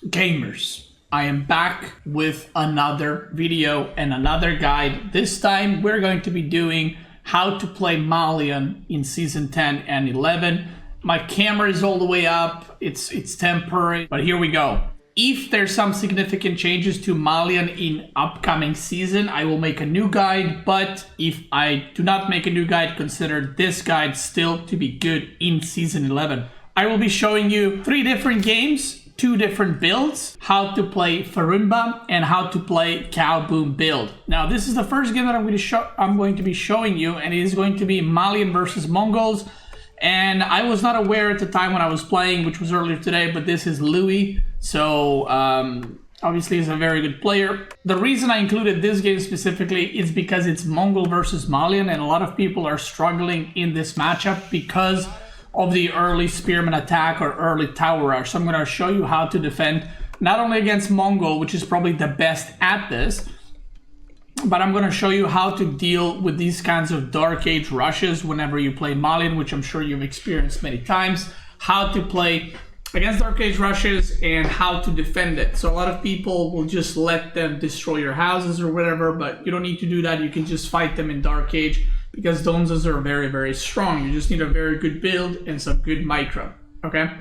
Gamers, I am back with another video and another guide. This time we're going to be doing how to play Malian in season 10 and 11. My camera is all the way up, it's temporary, but here we go. If there's some significant changes to Malian in upcoming season, I will make a new guide, but if I do not make a new guide, consider this guide still to be good in season 11. I will be showing you 3 different games, 2 different builds, how to play Farimba and how to play Cow Boom build. Now this is the first game that I'm going to be showing you, and it is going to be Malian versus Mongols. And I was not aware at the time when I was playing, which was earlier today, but this is Louis, so obviously he's a very good player. The reason I included this game specifically is because it's Mongol versus Malian, and a lot of people are struggling in this matchup because of the early Spearmen attack or early tower rush. So I'm going to show you how to defend not only against Mongol, which is probably the best at this, but I'm going to show you how to deal with these kinds of Dark Age rushes whenever you play Malian, which I'm sure you've experienced many times, how to play against Dark Age rushes and how to defend it. So a lot of people will just let them destroy your houses or whatever, but you don't need to do that. You can just fight them in Dark Age because Donsos are very, very strong. You just need a very good build and some good micro, okay?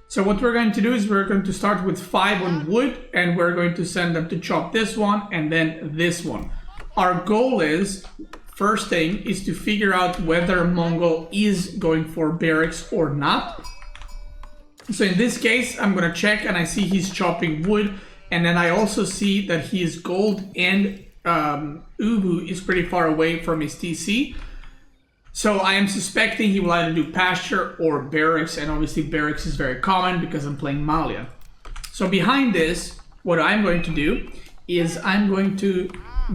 So what we're going to do is we're going to start with 5 on wood, and we're going to send them to chop this one and then this one. Our goal is, first thing, is to figure out whether Mongol is going for barracks or not. So in this case, I'm going to check and I see he's chopping wood, and then I also see that he is gold and Ubu is pretty far away from his TC. So I am suspecting he will either do pasture or barracks, and obviously barracks is very common because I'm playing Malian. So behind this, what I'm going to do is I'm going to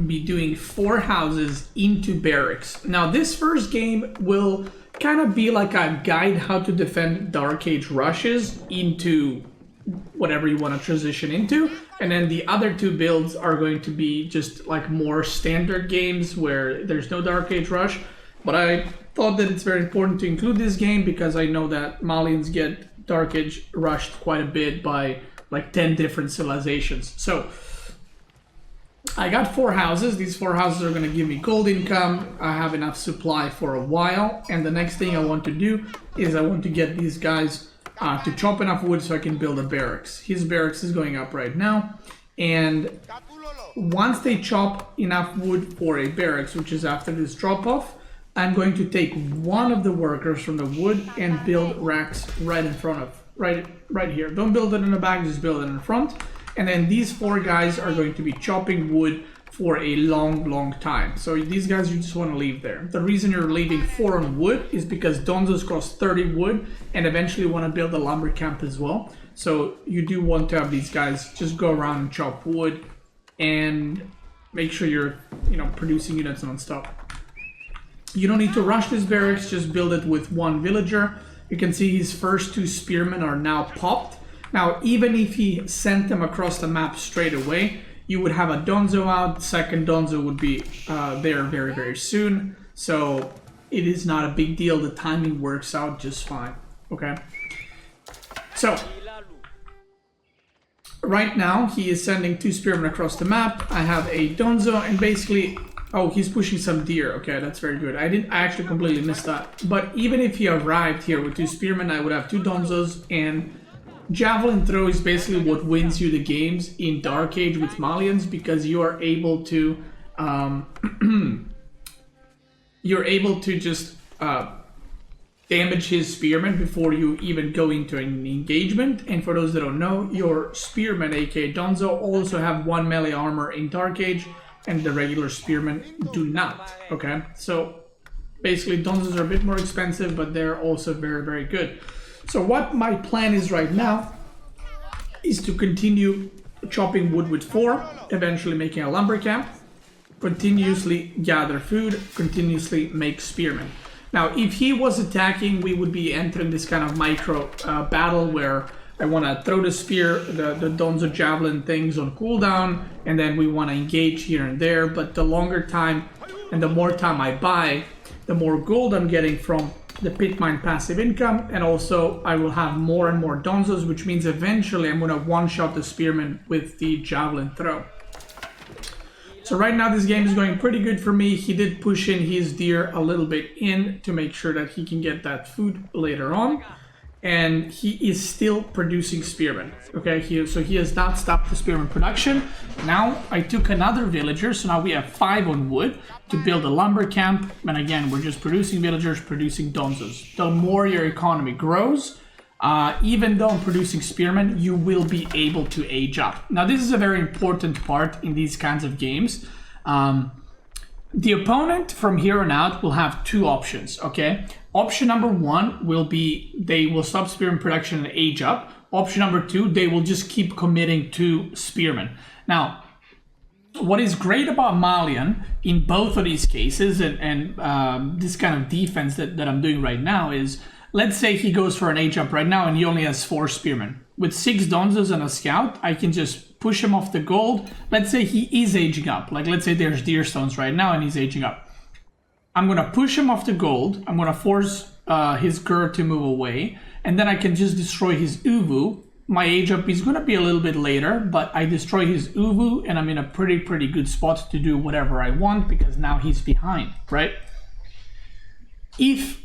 be doing 4 houses into barracks. Now this first game will kind of be like a guide how to defend Dark Age rushes into whatever you want to transition into, and then the other 2 builds are going to be just like more standard games where there's no Dark Age rush. But I thought that it's very important to include this game because I know that Malians get Dark Age rushed quite a bit by like 10 different civilizations. So I got 4 houses. These 4 houses are going to give me gold income. I have enough supply for a while, and the next thing I want to do is I want to get these guys to chop enough wood so I can build a barracks. His barracks is going up right now, and once they chop enough wood for a barracks, which is after this drop-off, I'm going to take one of the workers from the wood and build racks right in front of, right here. Don't build it in the back, just build it in front. And then these 4 guys are going to be chopping wood for a long time. So these guys you just want to leave there. The reason you're leaving 4 on wood is because Donsos cost 30 wood and eventually want to build a lumber camp as well. So you do want to have these guys just go around and chop wood and make sure you're, producing units non-stop. You don't need to rush this barracks, just build it with 1 villager. You can see his first 2 spearmen are now popped. Now, even if he sent them across the map straight away, you would have a Donso out. Second Donso would be there very, very soon. So it is not a big deal. The timing works out just fine. Okay. So right now he is sending 2 spearmen across the map. I have a Donso, and basically, oh, he's pushing some deer. Okay, that's very good. I actually completely missed that. But even if he arrived here with 2 spearmen, I would have 2 Donsos, and Javelin throw is basically what wins you the games in Dark Age with Malians, because you are able to just damage his spearmen before you even go into an engagement. And for those that don't know, your spearmen, aka Donso, also have 1 melee armor in Dark Age, and the regular spearmen do not. Okay, so basically Donsos are a bit more expensive, but they're also very, very good. So what my plan is right now is to continue chopping wood with 4, eventually making a lumber camp, continuously gather food, continuously make spearmen. Now, if he was attacking, we would be entering this kind of micro battle where I want to throw the spear, the Donso Javelin things on cooldown, and then we want to engage here and there. But the longer time and the more time I buy, the more gold I'm getting from the pit mine passive income, and also I will have more and more Donsos, which means eventually I'm going to one-shot the Spearmen with the Javelin throw. So right now this game is going pretty good for me. He did push in his deer a little bit in to make sure that he can get that food later on. And he is still producing Spearmen, okay? So he has not stopped the Spearmen production. Now I took another villager, so now we have 5 on wood to build a lumber camp. And again, we're just producing villagers, producing Donsos. The more your economy grows, even though I'm producing Spearmen, you will be able to age up. Now this is a very important part in these kinds of games. The opponent from here on out will have 2 options, okay? Option number 1 will be they will stop Spearmen production and age up. Option number 2, they will just keep committing to Spearmen. Now, what is great about Malian in both of these cases and this kind of defense that I'm doing right now is, let's say he goes for an age up right now and he only has 4 Spearmen. With 6 Donsos and a scout, I can just push him off the gold. Let's say he is aging up. Like, let's say there's deer stones right now and he's aging up. I'm going to push him off the gold. I'm going to force his Gur to move away. And then I can just destroy his Uvu. My age up is going to be a little bit later, but I destroy his Uvu and I'm in a pretty good spot to do whatever I want because now he's behind, right? If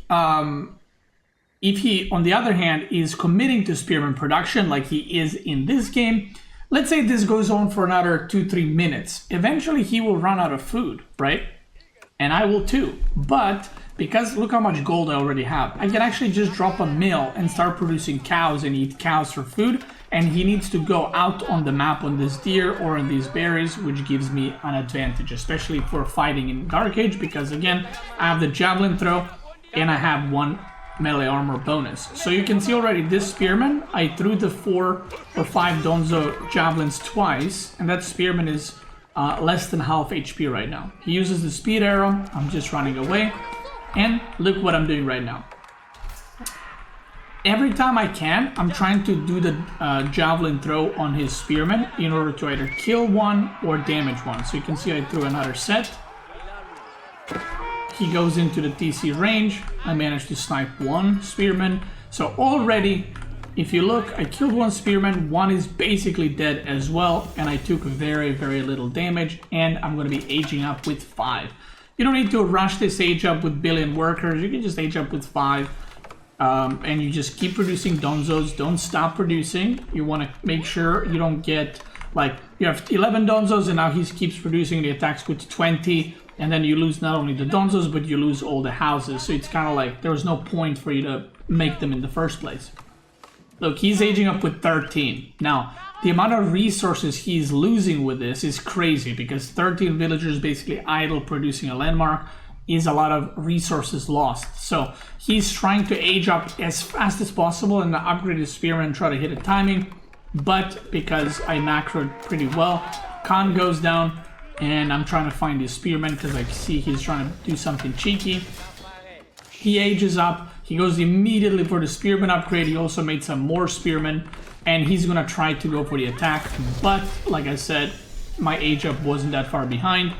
he, on the other hand, is committing to Spearmen production like he is in this game, let's say this goes on for another 2-3 minutes. Eventually he will run out of food, right? And I will too. But because look how much gold I already have, I can actually just drop a mill and start producing cows and eat cows for food. And he needs to go out on the map on this deer or on these berries, which gives me an advantage, especially if we're fighting in Dark Age, because again, I have the Javelin throw and I have 1 melee armor bonus. So you can see already this Spearman, I threw the 4 or 5 Donso Javelins twice, and that Spearman is less than half HP right now. He uses the speed arrow, I'm just running away, and look what I'm doing right now. Every time I can, I'm trying to do the Javelin throw on his Spearman in order to either kill one or damage one. So you can see I threw another set. He goes into the TC range. I managed to snipe 1 Spearman. So already, if you look, I killed 1 Spearman, 1 is basically dead as well, and I took very little damage, and I'm going to be aging up with 5. You don't need to rush this age up with billion workers, you can just age up with 5, and you just keep producing Donsos, don't stop producing. You want to make sure you don't get, like, you have 11 Donsos, and now he keeps producing, the attacks with 20, and then you lose not only the Donsos, but you lose all the houses, so it's kind of like, there was no point for you to make them in the first place. Look, he's aging up with 13. Now, the amount of resources he's losing with this is crazy because 13 villagers basically idle producing a landmark is a lot of resources lost. So he's trying to age up as fast as possible and upgrade his Spearman and try to hit a timing. But because I macroed pretty well, Khan goes down and I'm trying to find his Spearman because I see he's trying to do something cheeky. He ages up. He goes immediately for the Spearman upgrade. He also made some more Spearmen, and he's gonna try to go for the attack. But like I said, my age up wasn't that far behind,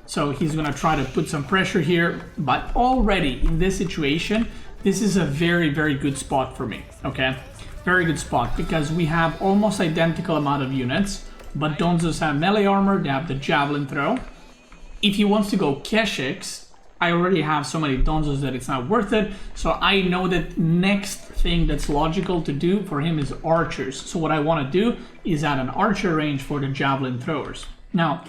so he's gonna try to put some pressure here. But already in this situation, this is a very good spot for me. Okay, very good spot because we have almost identical amount of units, but Donsos have melee armor. They have the Javelin throw. If he wants to go Keshiks, I already have so many Donsos that it's not worth it. So I know that next thing that's logical to do for him is archers. So what I want to do is add an archer range for the Javelin throwers. Now,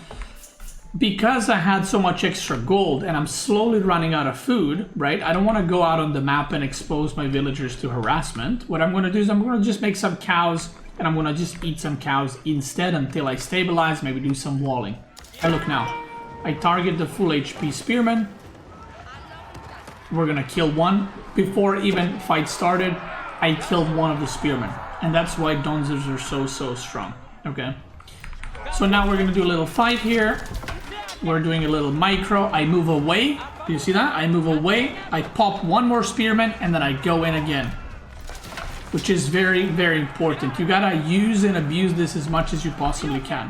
because I had so much extra gold and I'm slowly running out of food, right? I don't want to go out on the map and expose my villagers to harassment. What I'm going to do is I'm going to just make some cows and I'm going to just eat some cows instead until I stabilize, maybe do some walling. And look now, I target the full HP Spearman. We're gonna kill 1. Before even fight started, I killed 1 of the Spearmen. And that's why Donsos are so strong. Okay. So now we're gonna do a little fight here. We're doing a little micro. I move away. Do you see that? I move away. I pop 1 more Spearman and then I go in again. Which is very important. You gotta use and abuse this as much as you possibly can.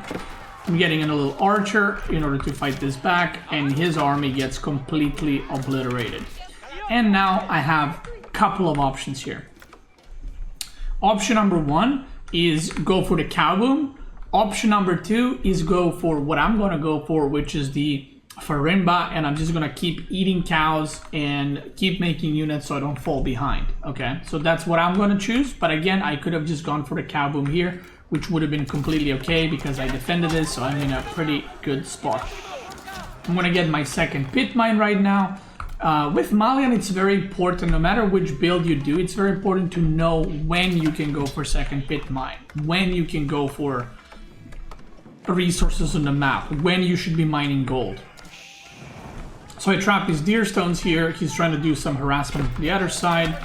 I'm getting in a little archer in order to fight this back, and his army gets completely obliterated. And now I have a couple of options here. Option number 1 is go for the cow boom. Option number 2 is go for what I'm going to go for, which is the Farimba, and I'm just going to keep eating cows and keep making units so I don't fall behind. Okay, so that's what I'm going to choose. But again, I could have just gone for the cow boom here, which would have been completely okay because I defended this, so I'm in a pretty good spot. I'm going to get my second pit mine right now. With Malian, it's very important, no matter which build you do, it's very important to know when you can go for second pit mine, when you can go for resources on the map, when you should be mining gold. So I trap his deer stones here. He's trying to do some harassment on the other side,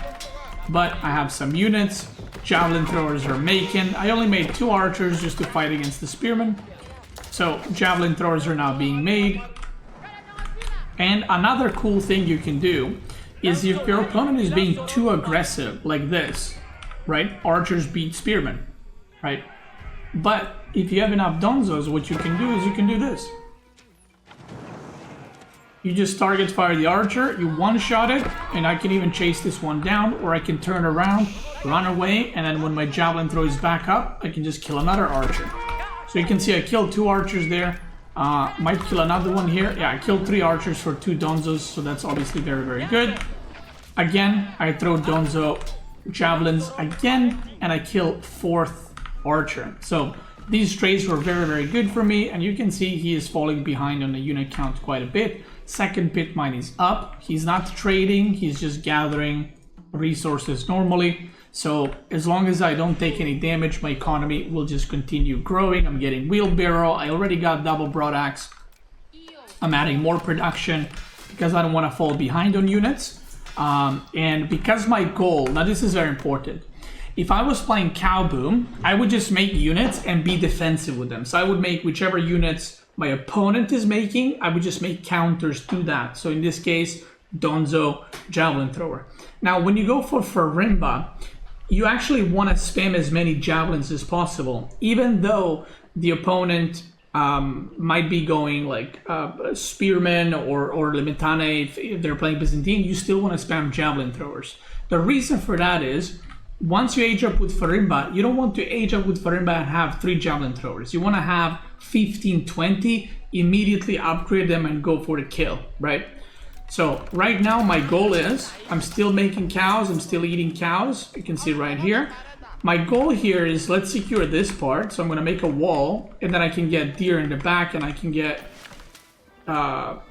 but I have some units. Javelin throwers are making. I only made 2 archers just to fight against the spearmen. So javelin throwers are now being made. And another cool thing you can do is if your opponent is being too aggressive like this, right? Archers beat spearmen, right? But if you have enough Donzos, what you can do is you can do this. You just target fire the archer, you one-shot it, and I can even chase this one down, or I can turn around, run away, and then when my javelin throws back up, I can just kill another archer. So you can see I killed 2 archers there. Might kill another one here. Yeah, I killed 3 archers for 2 Donzos, so that's obviously very, very good. Again, I throw Donzo javelins again, and I kill 4th archer. So these trades were very, very good for me, and you can see he is falling behind on the unit count quite a bit. Second pit mine is up. He's not trading, he's just gathering resources normally. So as long as I don't take any damage, my economy will just continue growing. I'm getting wheelbarrow. I already got double broadaxe. I'm adding more production because I don't want to fall behind on units. And because my goal, now this is very important. If I was playing cow boom, I would just make units and be defensive with them. So I would make whichever units my opponent is making, I would just make counters to that. So in this case, Donzo, javelin thrower. Now, when you go for Farimba, you actually want to spam as many javelins as possible, even though the opponent might be going like Spearmen or Limitane. If they're playing Byzantine, you still want to spam javelin throwers. The reason for that is, once you age up with Farimba, you don't want to age up with Farimba and have 3 javelin throwers. You want to have 15, 20, immediately upgrade them and go for the kill, right? So right now my goal is, I'm still making cows, I'm still eating cows. You can see right here. My goal here is, let's secure this part. So I'm going to make a wall, and then I can get deer in the back, and I can get... what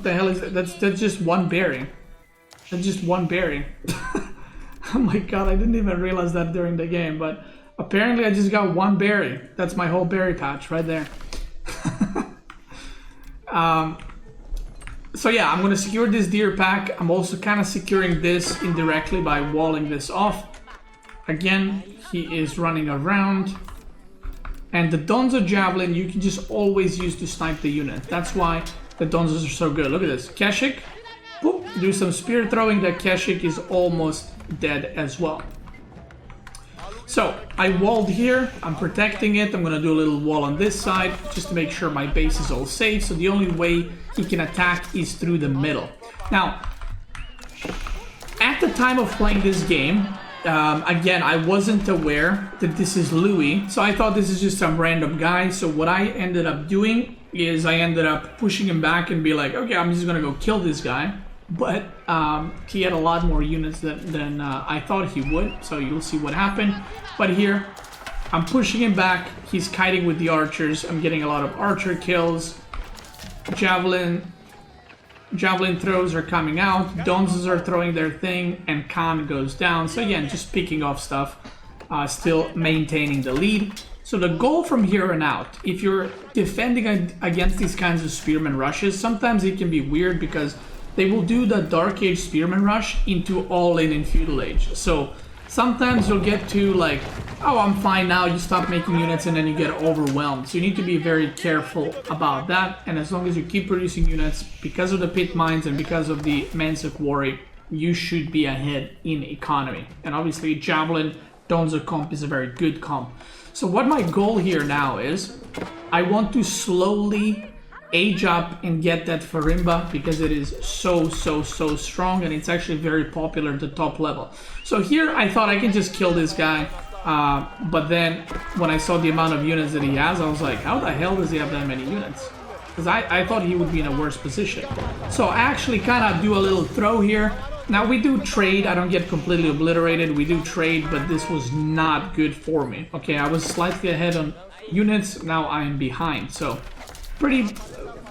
the hell is that? That's just 1 berry. That's just 1 berry. Oh my god, I didn't even realize that during the game, but apparently I just got 1 berry. That's my whole berry patch right there. So yeah, I'm going to secure this deer pack. I'm also kind of securing this indirectly by walling this off. Again, he is running around. And the Donzo Javelin, you can just always use to snipe the unit. That's why the Donzos are so good. Look at this. Keshik. Boop, do some spear throwing. That Keshik is almost dead as well. So I walled here, I'm protecting it. I'm gonna do a little wall on this side just to make sure my base is all safe. So the only way he can attack is through the middle. Now, at the time of playing this game, again, I wasn't aware that this is Louis, so I thought this is just some random guy. So what I ended up doing is I ended up pushing him back and be like, okay, I'm just gonna go kill this guy. But he had a lot more units than I thought he would, so you'll see what happened. But here, I'm pushing him back. He's kiting with the archers. I'm getting a lot of archer kills. Javelin throws are coming out. Donzos are throwing their thing, and Khan goes down. So again, just picking off stuff, still maintaining the lead. So the goal from here on out, if you're defending against these kinds of spearmen rushes, sometimes it can be weird because they will do the Dark Age Spearman Rush into all-in in Feudal Age. So sometimes you'll get to like, oh, I'm fine now, you stop making units and then you get overwhelmed. So you need to be very careful about that. And as long as you keep producing units, because of the pit mines and because of the Mansa quarry, you should be ahead in economy. And obviously Javelin Donzo comp is a very good comp. So what my goal here now is, I want to slowly age up and get that Farimba because it is so strong, and it's actually very popular at the top level. So here I thought I can just kill this guy, but then when I saw the amount of units that he has, I was like, how the hell does he have that many units? Because I thought he would be in a worse position. So I actually kind of do a little throw here. Now we do trade, I don't get completely obliterated, we do trade, but this was not good for me. Okay, I was slightly ahead on units, now I am behind, so pretty,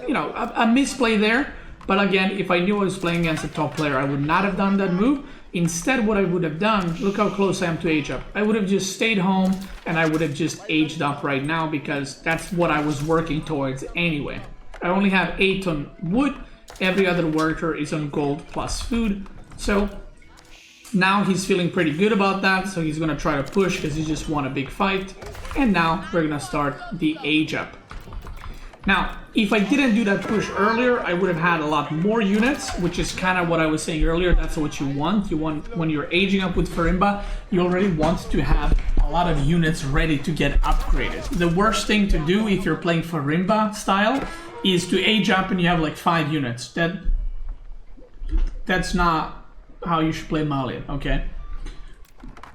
you know, a misplay there. But again, if I knew I was playing against a top player, I would not have done that move. Instead, what I would have done, look how close I am to age up. I would have just stayed home and I would have just aged up right now because that's what I was working towards anyway. I only have 8 on wood, every other worker is on gold plus food. So now he's feeling pretty good about that, so he's gonna try to push because he just won a big fight. And now we're gonna start the age up. Now, if I didn't do that push earlier, I would have had a lot more units, which is kind of what I was saying earlier. That's what you want. You want, when you're aging up with Farimba, you already want to have a lot of units ready to get upgraded. The worst thing to do if you're playing Farimba style is to age up and you have like 5 units. That's not how you should play Malian, okay?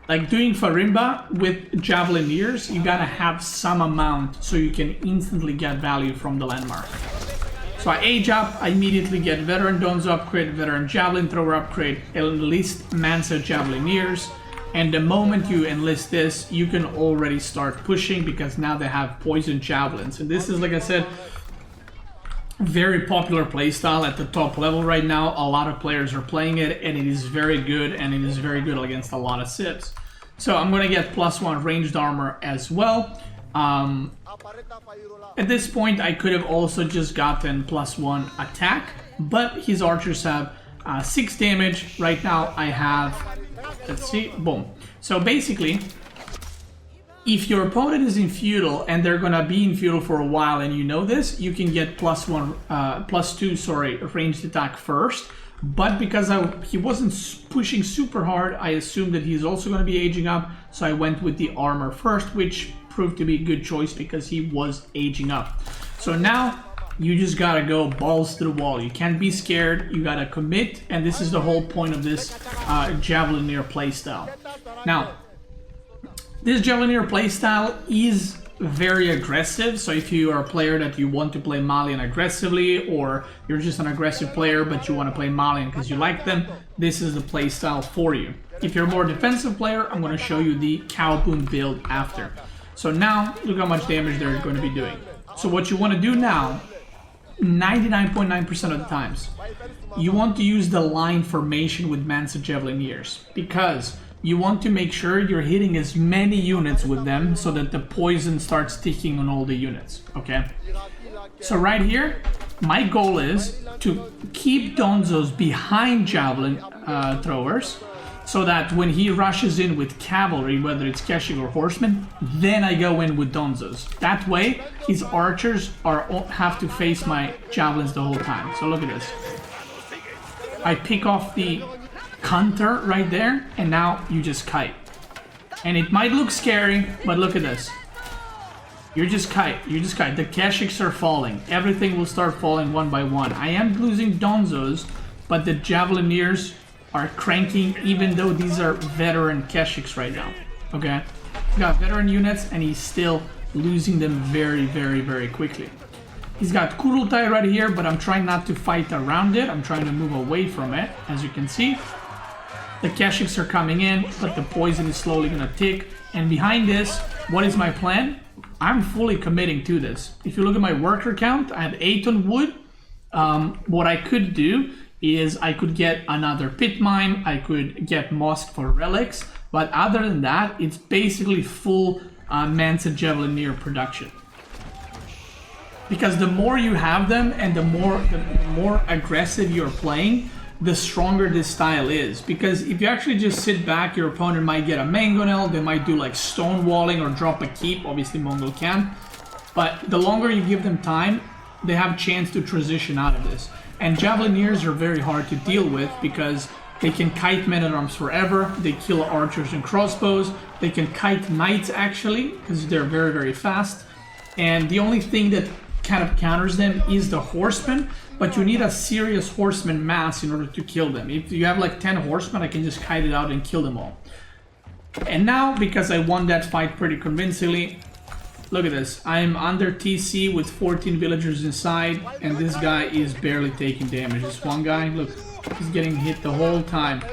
Like doing Farimba with Javelineers, you gotta have some amount so you can instantly get value from the landmark. So I age up, I immediately get Veteran Donso upgrade, Veteran Javelin Thrower upgrade, enlist Mansa Javelineers, and the moment you enlist this, you can already start pushing because now they have Poison Javelins. And this is, like I said, very popular playstyle at the top level right now. A lot of players are playing it and it is very good, and it is very good against a lot of civs. So I'm gonna get +1 ranged armor as well. At this point I could have also just gotten +1 attack, but his archers have 6 damage. Right now I have, let's see, boom. So basically, if your opponent is in Feudal and they're gonna be in Feudal for a while and you know this, you can get +2 ranged attack first. But because he wasn't pushing super hard, I assumed that he's also gonna be aging up, so I went with the armor first, which proved to be a good choice because he was aging up. So now you just gotta go balls to the wall. You can't be scared, you gotta commit, and this is the whole point of this Javeliner playstyle. Now, this Javeliner playstyle is very aggressive, so if you are a player that you want to play Malian aggressively, or you're just an aggressive player but you want to play Malian because you like them, this is the playstyle for you. If you're a more defensive player, I'm going to show you the Cowboon build after. So now, look how much damage they're going to be doing. So what you want to do now, 99.9% of the times, you want to use the line formation with Mansa Javelineers, because you want to make sure you're hitting as many units with them so that the poison starts ticking on all the units, okay? So right here, my goal is to keep Donsos behind Javelin throwers, so that when he rushes in with cavalry, whether it's Keshik or horsemen, then I go in with Donsos. That way, his archers have to face my javelins the whole time. So look at this. I pick off the counter right there, and now you just kite. And it might look scary, but look at this. You just kite, The Keshiks are falling. Everything will start falling one by one. I am losing Donsos, but the Javelineers are cranking, even though these are veteran Keshiks right now. Okay? Got veteran units, and he's still losing them very quickly. He's got Kurultai right here, but I'm trying not to fight around it. I'm trying to move away from it, as you can see. The Keshiks are coming in, but the poison is slowly gonna tick. And behind this, what is my plan? I'm fully committing to this. If you look at my worker count, I have 8 on wood. What I could do is I could get another pit mine, I could get mosque for relics, but other than that, it's basically full Mansa Javelineer production. Because the more you have them and the more aggressive you're playing, the stronger this style is. Because if you actually just sit back, your opponent might get a mangonel, they might do like stonewalling or drop a keep, obviously Mongol can. But the longer you give them time, they have a chance to transition out of this. And Javelineers are very hard to deal with because they can kite men-at-arms forever, they kill archers and crossbows, they can kite knights actually, because they're very fast. And the only thing that kind of counters them is the horsemen, but you need a serious horseman mass in order to kill them. If you have like 10 horsemen, I can just kite it out and kill them all. And now, because I won that fight pretty convincingly, look at this. I'm under TC with 14 villagers inside, and this guy is barely taking damage. This one guy, look, he's getting hit the whole time.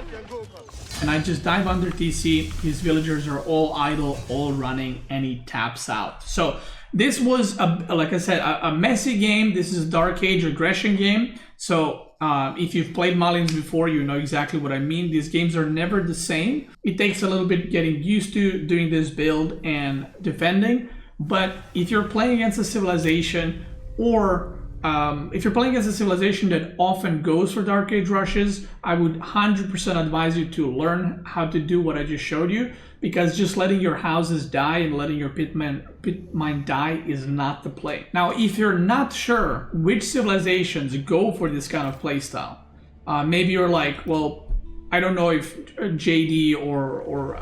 And I just dive under TC, his villagers are all idle, all running, and he taps out. So this was, like I said, a messy game. This is a Dark Age aggression game. So if you've played Malians before, you know exactly what I mean. These games are never the same. It takes a little bit getting used to doing this build and defending. But if you're playing against a civilization, or if you're playing against a civilization that often goes for Dark Age rushes, I would 100% advise you to learn how to do what I just showed you, because just letting your houses die and letting your pit mine die is not the play. Now, if you're not sure which civilizations go for this kind of playstyle, maybe you're like, well, I don't know if JD or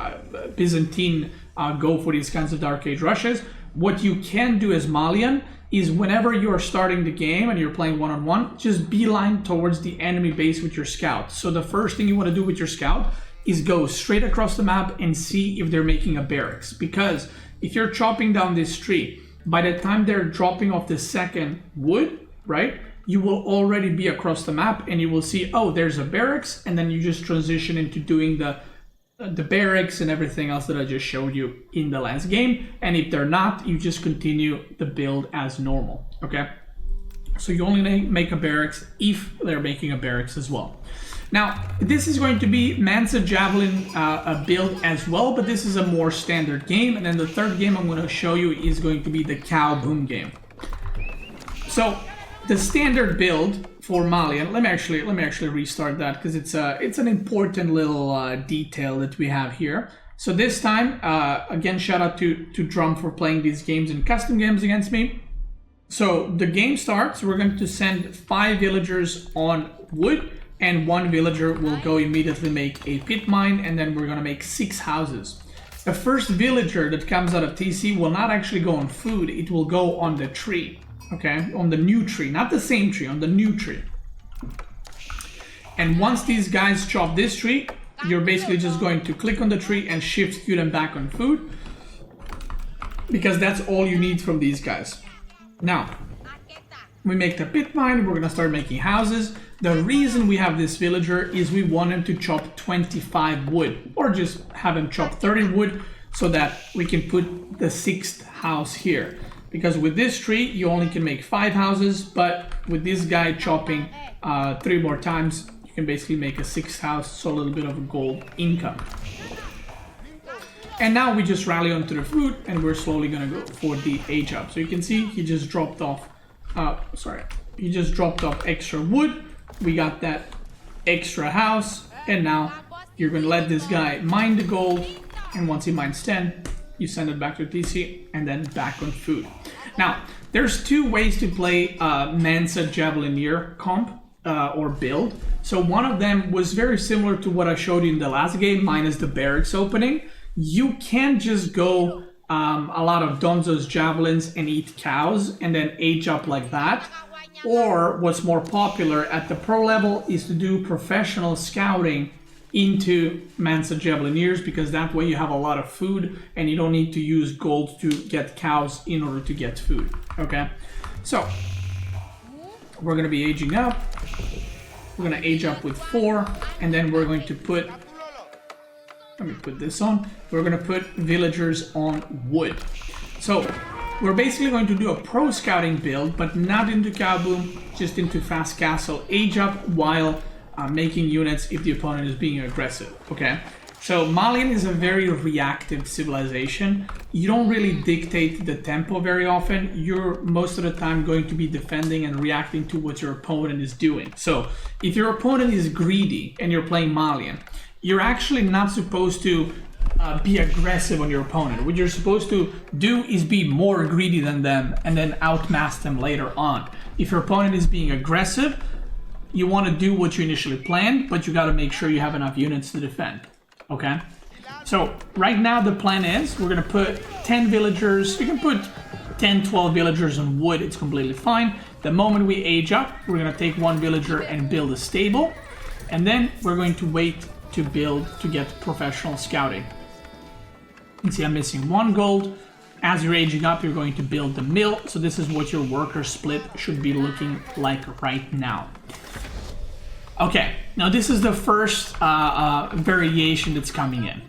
Byzantine go for these kinds of Dark Age rushes. What you can do as Malian is whenever you're starting the game and you're playing one-on-one, just beeline towards the enemy base with your scout. So the first thing you want to do with your scout is go straight across the map and see if they're making a barracks. Because if you're chopping down this tree, by the time they're dropping off the second wood, right, you will already be across the map and you will see, oh, there's a barracks, and then you just transition into doing the barracks and everything else that I just showed you in the last game. And if they're not, you just continue the build as normal, okay? So you only make a barracks if they're making a barracks as well. Now, this is going to be Mansa Javelin build as well, but this is a more standard game. And then the third game I'm going to show you is going to be the cow boom game. So the standard build for Malian, let me actually restart that, because it's an important little detail that we have here. So this time, again, shout out to Drum for playing these games in custom games against me. So the game starts, we're going to send 5 villagers on wood, and 1 villager will go immediately make a pit mine, and then we're going to make 6 houses. The first villager that comes out of TC will not actually go on food, it will go on the tree. Okay, on the new tree, not the same tree, on the new tree. And once these guys chop this tree, you're basically just going to click on the tree and shift Q them back on food, because that's all you need from these guys. Now, we make the pit mine, we're gonna start making houses. The reason we have this villager is we want him to chop 25 wood, or just have him chop 30 wood, so that we can put the 6th house here. Because with this tree, you only can make 5 houses, but with this guy chopping 3 more times, you can basically make a 6th house, so a little bit of a gold income. And now we just rally onto the food, and we're slowly gonna go for the age up. So you can see he just dropped off, he just dropped off extra wood. We got that extra house, and now you're gonna let this guy mine the gold, and once he mines 10, you send it back to TC, and then back on food. Now, there's 2 ways to play Mansa Javeliner comp or build. So one of them was very similar to what I showed you in the last game, minus the barracks opening. You can just go a lot of Donso's Javelins and eat cows, and then age up like that. Or what's more popular at the pro level is to do professional scouting into Mansa Javeliniers, because that way you have a lot of food and you don't need to use gold to get cows in order to get food. Okay, so we're going to be aging up. We're going to age up with 4, and then we're going to put, let me put this on, we're going to put villagers on wood. So we're basically going to do a pro scouting build, but not into cow boom, just into fast castle age up while making units if the opponent is being aggressive, okay? So Malian is a very reactive civilization. You don't really dictate the tempo very often. You're most of the time going to be defending and reacting to what your opponent is doing. So if your opponent is greedy and you're playing Malian, you're actually not supposed to be aggressive on your opponent. What you're supposed to do is be more greedy than them and then outmass them later on. If your opponent is being aggressive, you want to do what you initially planned, but you got to make sure you have enough units to defend, okay? So right now the plan is we're going to put 10 villagers. You can put 10, 12 villagers on wood, it's completely fine. The moment we age up, we're gonna take one villager and build a stable. And then we're going to wait to build to get professional scouting. You can see I'm missing 1 gold. As you're aging up, you're going to build the mill. So this is what your worker split should be looking like right now. Okay, now this is the first variation that's coming in.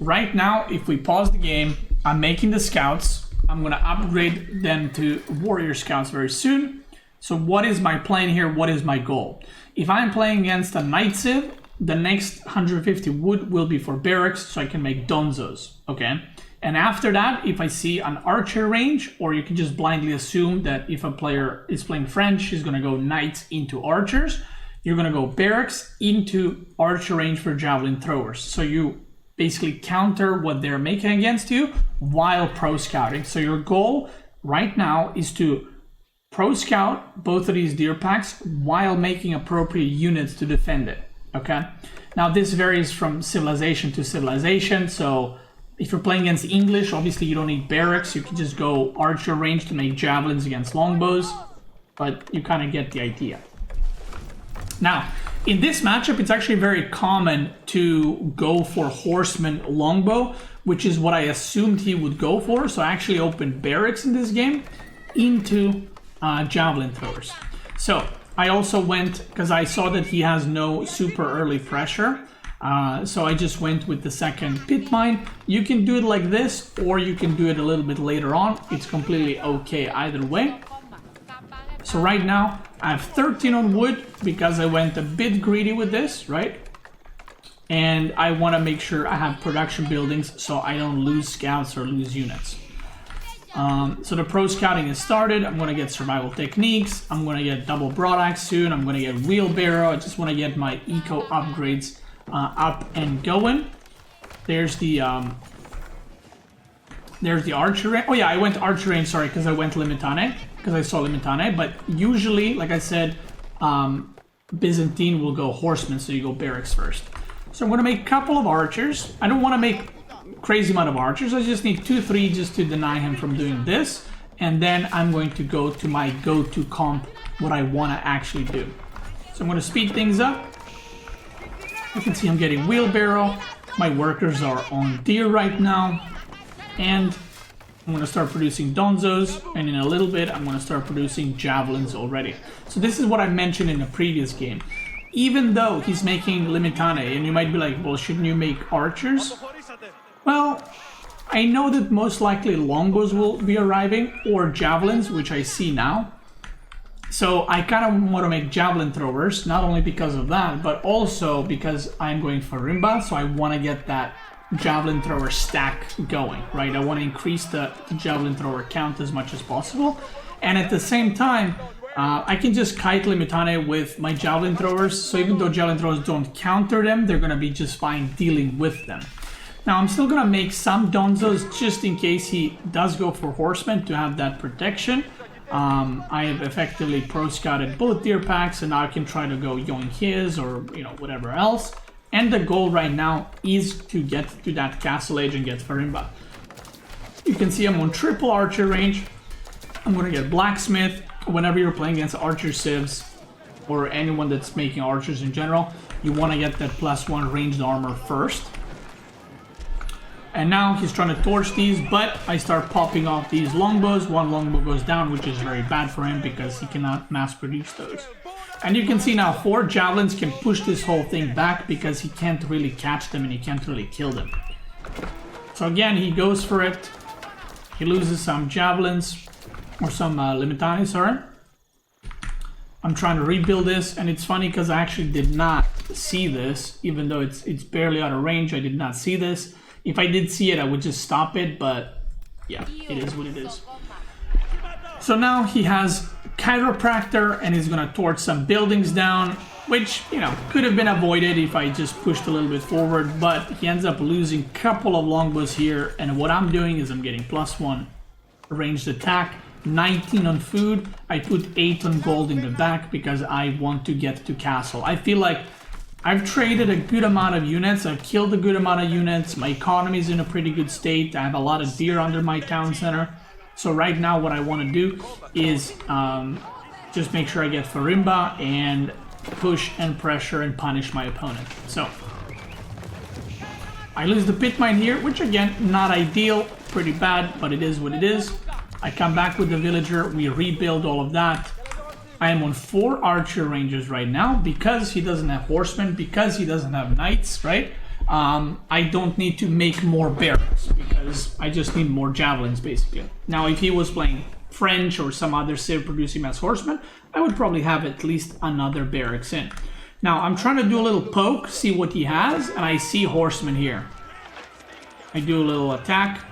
Right now, if we pause the game, I'm making the scouts. I'm gonna upgrade them to warrior scouts very soon. So what is my plan here? What is my goal? If I'm playing against a knight civ, the next 150 wood will be for barracks, so I can make donzos, okay? And after that, if I see an archer range, or you can just blindly assume that if a player is playing French, he's gonna go knights into archers, you're gonna go barracks into archer range for javelin throwers. So you basically counter what they're making against you while pro scouting. So your goal right now is to pro scout both of these deer packs while making appropriate units to defend it, okay? Now this varies from civilization to civilization. So if you're playing against English, obviously you don't need barracks. You can just go archer range to make javelins against longbows, but you kind of get the idea. Now, in this matchup, it's actually very common to go for horseman longbow, which is what I assumed he would go for. So I actually opened barracks in this game into javelin throwers. So I also went, because I saw that he has no super early pressure, so I just went with the second pit mine. You can do it like this, or you can do it a little bit later on. It's completely okay either way. So right now, I have 13 on wood because I went a bit greedy with this, right? And I want to make sure I have production buildings so I don't lose scouts or lose units. So the pro scouting is started. I'm going to get survival techniques. I'm going to get double broadaxe soon. I'm going to get wheelbarrow. I just want to get my eco upgrades up and going. There's the archer range. Oh yeah, I went archer range, sorry, because I went limitane, because I saw limitane. But usually, like I said, Byzantine will go horsemen, so you go barracks first. So I'm going to make a couple of archers. I don't want to make crazy amount of archers. I just need 2-3 just to deny him from doing this. And then I'm going to go to my go-to comp, what I want to actually do. So I'm going to speed things up. You can see I'm getting wheelbarrow. My workers are on deer right now. And I'm going to start producing donzos. And in a little bit, I'm going to start producing javelins already. So this is what I mentioned in the previous game. Even though he's making limitane, and you might be like, well, shouldn't you make archers? Well, I know that most likely longbows will be arriving, or javelins, which I see now. So I kind of want to make javelin throwers, not only because of that, but also because I'm going Farimba, so I want to get that javelin thrower stack going, right? I want to increase the javelin thrower count as much as possible. And at the same time, I can just kite limitane with my javelin throwers, so even though javelin throwers don't counter them, they're going to be just fine dealing with them. Now I'm still going to make some donzos just in case he does go for horsemen to have that protection. I have effectively pro scouted both deer packs, and now I can try to go yoing his or whatever else. And the goal right now is to get to that castle age and get Farimba. You can see I'm on triple archer range. I'm going to get blacksmith. Whenever you're playing against archer civs or anyone that's making archers in general, you want to get that +1 ranged armor first. And now he's trying to torch these, but I start popping off these longbows. One longbow goes down, which is very bad for him because he cannot mass produce those. And you can see now 4 javelins can push this whole thing back because he can't really catch them and he can't really kill them. So again, he goes for it. He loses some javelins, or some limitani, sorry. I'm trying to rebuild this, and it's funny because I actually did not see this, even though it's barely out of range. I did not see this. If I did see it, I would just stop it, but yeah, it is what it is. So now he has chiropractor, and he's gonna torch some buildings down, which, could have been avoided if I just pushed a little bit forward, but he ends up losing a couple of longbows here, and what I'm doing is I'm getting +1 ranged attack, 19 on food. I put 8 on gold in the back because I want to get to castle. I feel like I've traded a good amount of units, I've killed a good amount of units, my economy is in a pretty good state, I have a lot of deer under my town center. So right now what I want to do is just make sure I get Farimba and push and pressure and punish my opponent. So I lose the pit mine here, which again, not ideal, pretty bad, but it is what it is. I come back with the villager, we rebuild all of that. I am on 4 archer ranges right now because he doesn't have horsemen, because he doesn't have knights, right? I don't need to make more barracks because I just need more javelins basically. Now if he was playing French or some other civ producing as horsemen, I would probably have at least another barracks in. Now I'm trying to do a little poke, see what he has, and I see horsemen here. I do a little attack.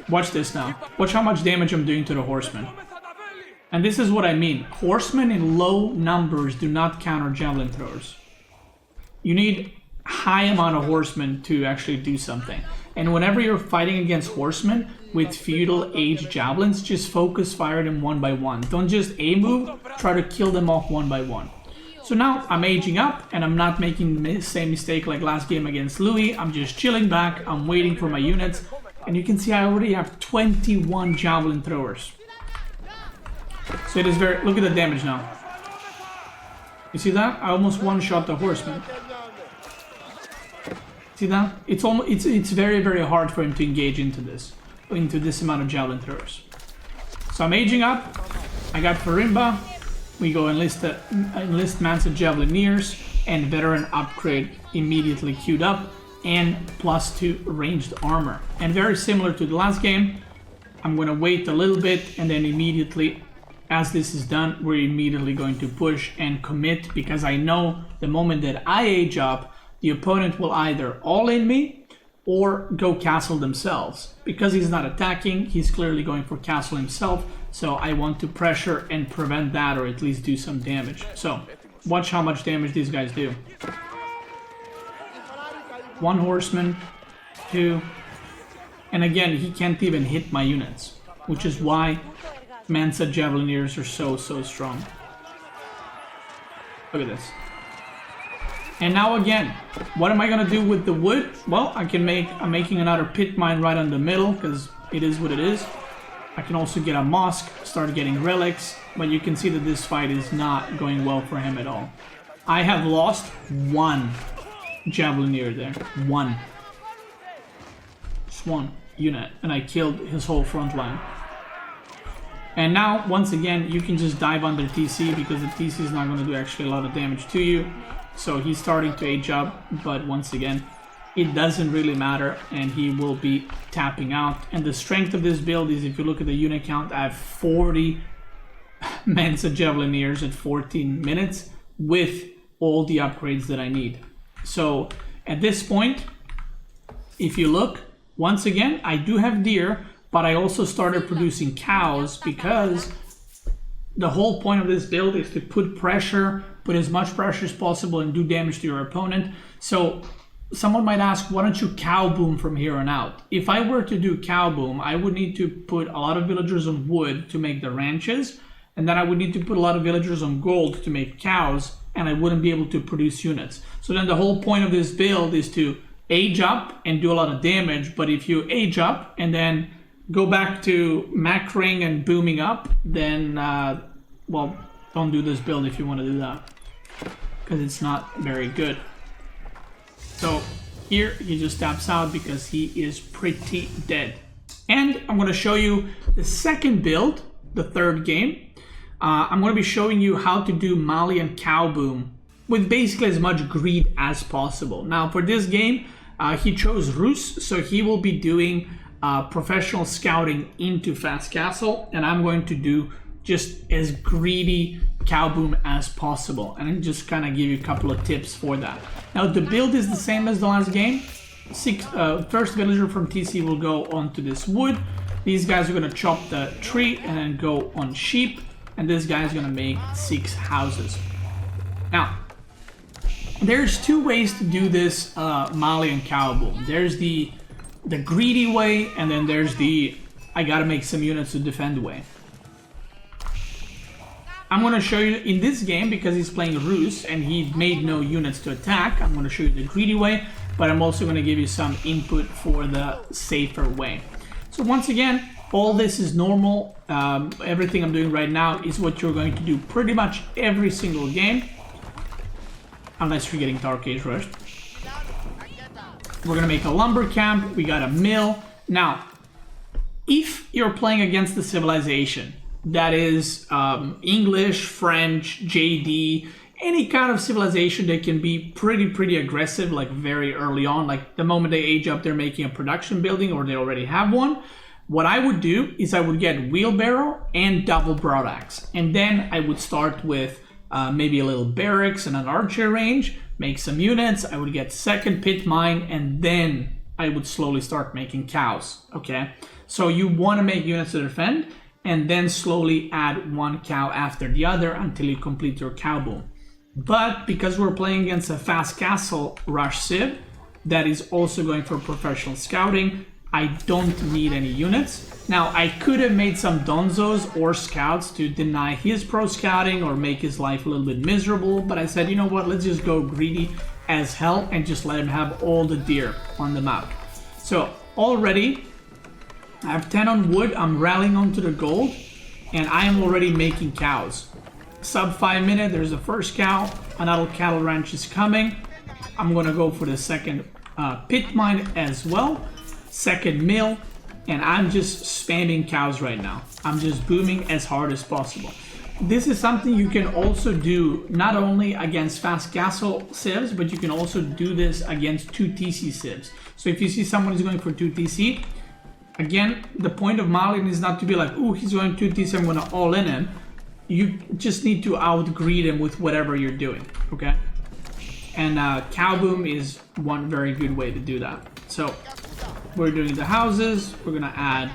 Watch this now. Watch how much damage I'm doing to the horsemen. And this is what I mean. Horsemen in low numbers do not counter javelin throwers. You need high amount of horsemen to actually do something. And whenever you're fighting against horsemen with feudal age javelins, just focus fire them one by one. Don't just A move, try to kill them off one by one. So now I'm aging up and I'm not making the same mistake like last game against Louis. I'm just chilling back, I'm waiting for my units. And you can see I already have 21 javelin throwers. So it is very, look at the damage now. You see that? I almost one-shot the horseman. See that? It's very, very hard for him to engage into this amount of javelin throwers. So I'm aging up. I got Farimba. We go enlist Mansa Javelineers and veteran upgrade immediately queued up and +2 ranged armor. And very similar to the last game, I'm gonna wait a little bit and then immediately, as this is done, we're immediately going to push and commit because I know the moment that I age up, the opponent will either all-in me or go castle themselves. Because he's not attacking, he's clearly going for castle himself, so I want to pressure and prevent that or at least do some damage. So, watch how much damage these guys do. 1 horseman, 2, and again, he can't even hit my units, which is why Mansa Javelineers are so strong. Look at this. And now again, what am I gonna do with the wood? Well, I'm making another pit mine right on the middle because it is what it is. I can also get a mosque, start getting relics, but you can see that this fight is not going well for him at all. I have lost 1 Javelineer there. 1. Just 1 unit, and I killed his whole front line. And now, once again, you can just dive under TC because the TC is not going to do actually a lot of damage to you. So he's starting to age up, but once again, it doesn't really matter and he will be tapping out. And the strength of this build is, if you look at the unit count, I have 40 Mansa Javelineers at 14 minutes with all the upgrades that I need. So at this point, if you look, once again, I do have deer, but I also started producing cows because the whole point of this build is to put as much pressure as possible and do damage to your opponent. So someone might ask, why don't you cow boom from here on out? If I were to do cow boom, I would need to put a lot of villagers on wood to make the ranches, and then I would need to put a lot of villagers on gold to make cows, and I wouldn't be able to produce units. So then the whole point of this build is to age up and do a lot of damage, but if you age up and then go back to macroing and booming up, then, well, don't do this build if you want to do that, because it's not very good. So here he just taps out because he is pretty dead. And I'm going to show you the second build, the third game. I'm going to be showing you how to do Malian cow boom with basically as much greed as possible. Now for this game, he chose Rus, so he will be doing professional scouting into Fast Castle, and I'm going to do just as greedy cow boom as possible, and I'll just kind of give you a couple of tips for that. Now the build is the same as the last game. First villager from TC will go onto this wood. These guys are going to chop the tree and then go on sheep, and this guy is going to make 6 houses. Now there's 2 ways to do this Malian cow boom. There's the greedy way, and then there's the I gotta make some units to defend way. I'm going to show you in this game, because he's playing Rus and he made no units to attack, I'm going to show you the greedy way, but I'm also going to give you some input for the safer way. So once again, All this is normal. Everything I'm doing right now is what you're going to do pretty much every single game. Unless you're getting Dark Age rushed. We're gonna make a lumber camp. We got a mill. Now, if you're playing against the civilization, that is English, French, JD, any kind of civilization that can be pretty aggressive, like very early on, like the moment they age up, they're making a production building or they already have one. What I would do is I would get wheelbarrow and double broadaxe. And then I would start with maybe a little barracks and an archer range, make some units. I would get second pit mine, and then I would slowly start making cows, okay? So you want to make units to defend, and then slowly add one cow after the other until you complete your cow boom. But because we're playing against a fast castle rush civ that is also going for professional scouting, I don't need any units. Now, I could have made some Donzos or scouts to deny his pro scouting or make his life a little bit miserable, but I said, you know what, let's just go greedy as hell and just let him have all the deer on the map. So already, I have 10 on wood, I'm rallying onto the gold, and I am already making cows. Sub 5 minute, there's the first cow, another cattle ranch is coming. I'm gonna go for the second pit mine as well, second mill, and I'm just spamming cows right now. I'm just booming as hard as possible. This is something you can also do not only against fast castle civs, but you can also do this against 2 TC civs. So if you see someone is going for 2 TC, again, the point of Malian is not to be like, ooh, he's going 2 TC, I'm gonna all in him. You just need to outgreed him with whatever you're doing, okay? And cow boom is one very good way to do that. So we're doing the houses, we're gonna add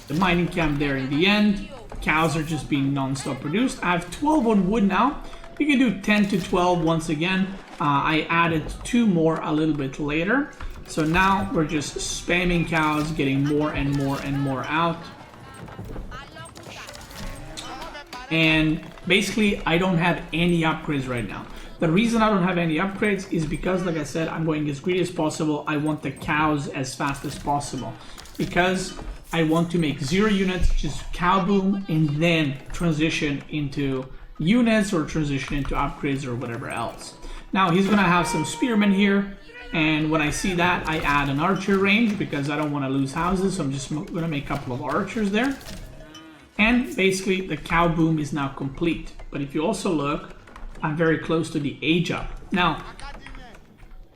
the mining camp there in the end. Cows are just being non-stop produced. I have 12 on wood now. You can do 10 to 12 once again. I added 2 more a little bit later. So now we're just spamming cows, getting more and more and more out. And basically, I don't have any upgrades right now. The reason I don't have any upgrades is because, like I said, I'm going as greedy as possible. I want the cows as fast as possible because I want to make 0 units, just cow boom, and then transition into units or transition into upgrades or whatever else. Now he's gonna have some spearmen here, and when I see that, I add an archer range because I don't want to lose houses, so I'm just gonna make a couple of archers there. And basically the cow boom is now complete. But if you also look, I'm very close to the age up. Now,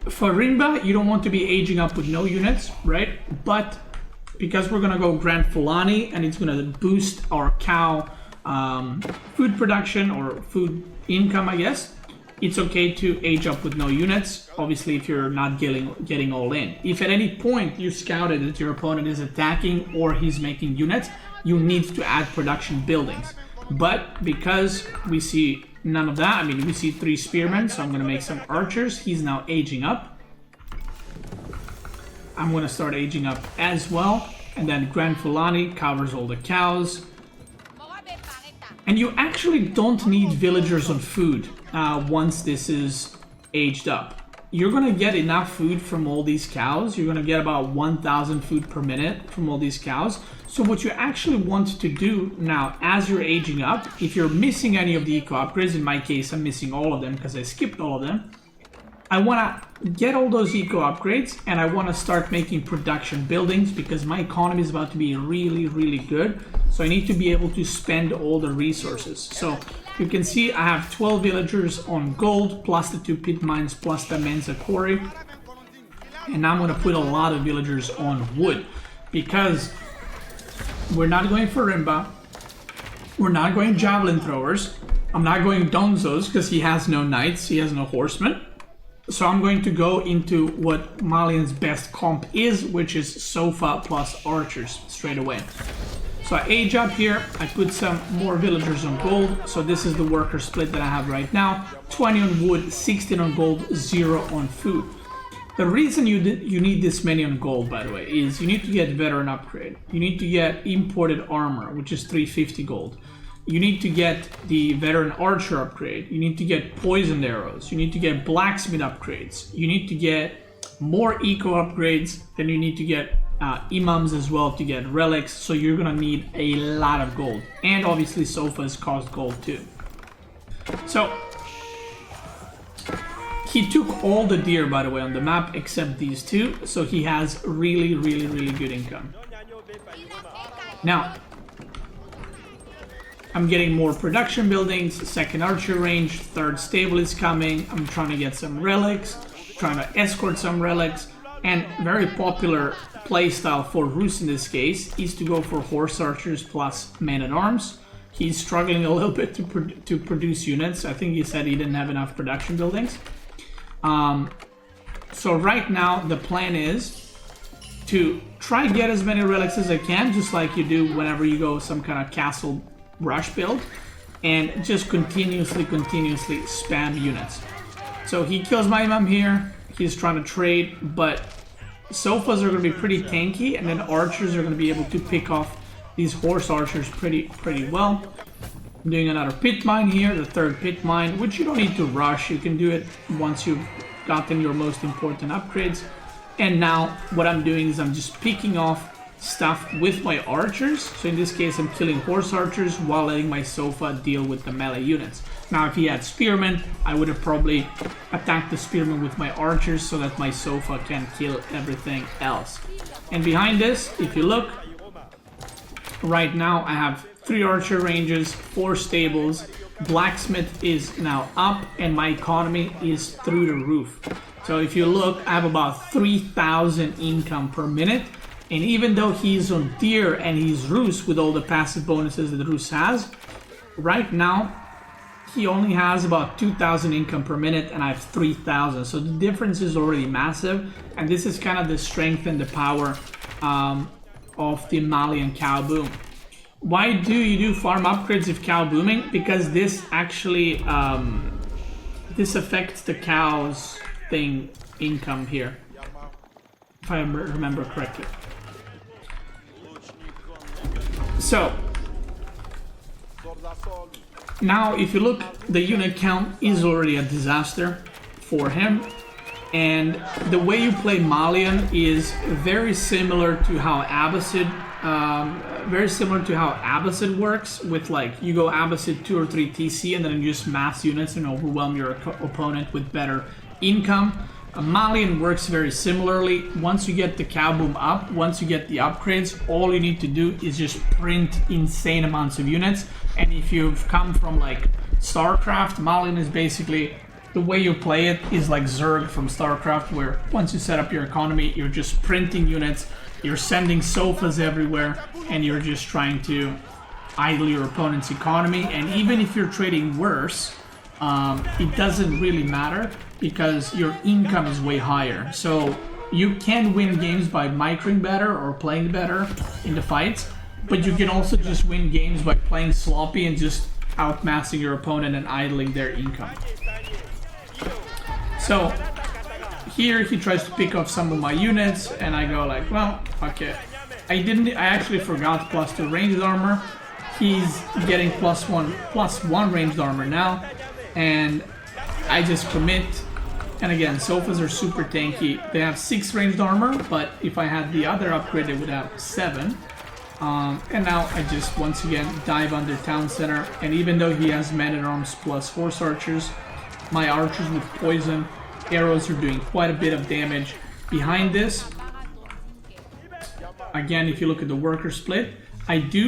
Farimba, you don't want to be aging up with no units, right? But because we're gonna go Grand Fulani and it's gonna boost our cow food production or food income, I guess, it's okay to age up with no units, obviously if you're not getting all in. If at any point you scouted that your opponent is attacking or he's making units, you need to add production buildings. But because we see none of that, I mean, we see 3 spearmen, so I'm gonna make some archers. He's now aging up. I'm gonna start aging up as well. And then Grand Fulani covers all the cows. And you actually don't need villagers on food once this is aged up. You're gonna get enough food from all these cows. You're gonna get about 1,000 food per minute from all these cows. So what you actually want to do now, as you're aging up, if you're missing any of the eco upgrades, in my case I'm missing all of them because I skipped all of them, I wanna get all those eco upgrades and I wanna start making production buildings because my economy is about to be really good. So I need to be able to spend all the resources. So you can see I have 12 villagers on gold, plus the 2 pit mines, plus the Mansa quarry. And now I'm gonna put a lot of villagers on wood because we're not going Farimba, we're not going javelin throwers, I'm not going Donzos because he has no knights, he has no horsemen. So I'm going to go into what Malian's best comp is, which is Sofa plus archers straight away. So I age up here, I put some more villagers on gold, so this is the worker split that I have right now. 20 on wood, 16 on gold, 0 on food. The reason you need this many on gold, by the way, is you need to get veteran upgrade. You need to get imported armor, which is 350 gold. You need to get the veteran archer upgrade. You need to get poisoned arrows. You need to get blacksmith upgrades. You need to get more eco upgrades. Then you need to get imams as well to get relics, so you're gonna need a lot of gold. And obviously sofas cost gold too. So he took all the deer, by the way, on the map except these two, so he has really good income. Now I'm getting more production buildings, second archer range, third stable is coming. I'm trying to get some relics, trying to escort some relics, and very popular playstyle for Rus in this case is to go for horse archers plus man-at-arms. He's struggling a little bit to produce units. I think he said he didn't have enough production buildings. So right now the plan is to try get as many relics as I can, just like you do whenever you go some kind of castle rush build, and just continuously spam units. So he kills my imam here. He's trying to trade, but sofas are going to be pretty tanky, and then archers are going to be able to pick off these horse archers pretty well. I'm doing another pit mine here, the third pit mine, which you don't need to rush. You can do it once you've gotten your most important upgrades. And now what I'm doing is I'm just picking off stuff with my archers. So in this case I'm killing horse archers while letting my sofa deal with the melee units. Now if he had spearmen, I would have probably attacked the spearmen with my archers so that my sofa can kill everything else. And behind this, if you look, right now I have 3 archer ranges, 4 stables, blacksmith is now up, and my economy is through the roof. So if you look, I have about 3,000 income per minute. And even though he's on deer and he's Rus with all the passive bonuses that Rus has, right now he only has about 2,000 income per minute and I have 3,000. So the difference is already massive, and this is kind of the strength and the power of the Malian cow boom. Why do you do farm upgrades if cow booming? Because this actually this affects the cows thing income here, if I remember correctly. So now if you look, the unit count is already a disaster for him, and the way you play Malian is very similar to how Abbasid works, with like you go Abbasid 2 or 3 TC and then you just mass units and overwhelm your opponent with better income. Malian works very similarly. Once you get the cow boom up, once you get the upgrades, all you need to do is just print insane amounts of units. And if you've come from like StarCraft, Malian is basically, the way you play it is like Zerg from StarCraft, where once you set up your economy, you're just printing units, you're sending sofas everywhere, and you're just trying to idle your opponent's economy. And even if you're trading worse, it doesn't really matter because your income is way higher. So you can win games by microing better or playing better in the fights, but you can also just win games by playing sloppy and just outmassing your opponent and idling their income. So here he tries to pick off some of my units, and I go like, well, okay. I actually forgot +2 ranged armor. He's getting +1 ranged armor now, and I just commit. And again, sofas are super tanky. They have 6 ranged armor, but if I had the other upgrade, they would have 7. And now I just once again dive under town center, and even though he has man-at-arms plus horse archers, my archers with poison arrows are doing quite a bit of damage. Behind this, again, if you look at the worker split,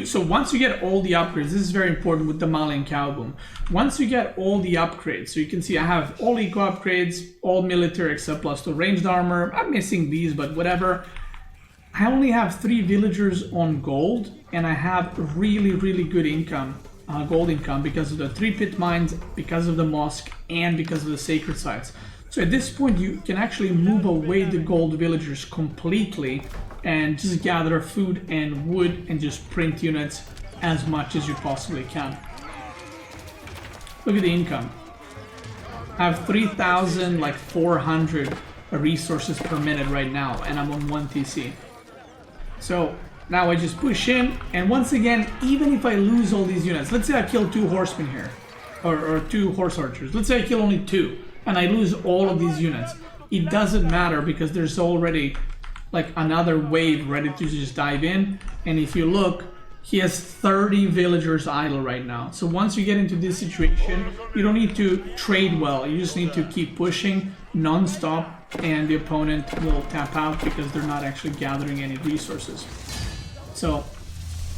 so once you get all the upgrades, this is very important with the Malian cow boom. Once you get all the upgrades, so you can see I have all eco upgrades, all military except +2 ranged armor. I'm missing these, but whatever. I only have 3 villagers on gold, and I have really good income, gold income, because of the 3 pit mines, because of the mosque, and because of the sacred sites. So at this point you can actually move away the gold villagers completely and just gather food and wood and just print units as much as you possibly can. Look at the income. I have 3,400 resources per minute right now, and I'm on 1 TC. So now I just push in, and once again, even if I lose all these units, let's say I kill 2 horsemen here, or 2 horse archers, let's say I kill only 2, and I lose all of these units, it doesn't matter because there's already like another wave ready to just dive in. And if you look, he has 30 villagers idle right now. So once you get into this situation, you don't need to trade well. You just need to keep pushing non-stop, and the opponent will tap out because they're not actually gathering any resources. So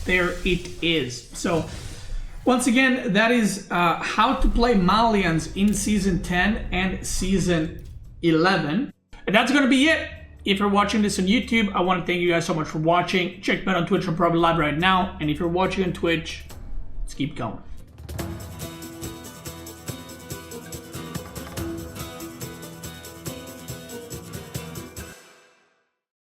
there it is. So once again, that is how to play Malians in Season 10 and Season 11. And that's going to be it. If you're watching this on YouTube, I want to thank you guys so much for watching. Check me out on Twitch, I'm probably live right now. And if you're watching on Twitch, let's keep going.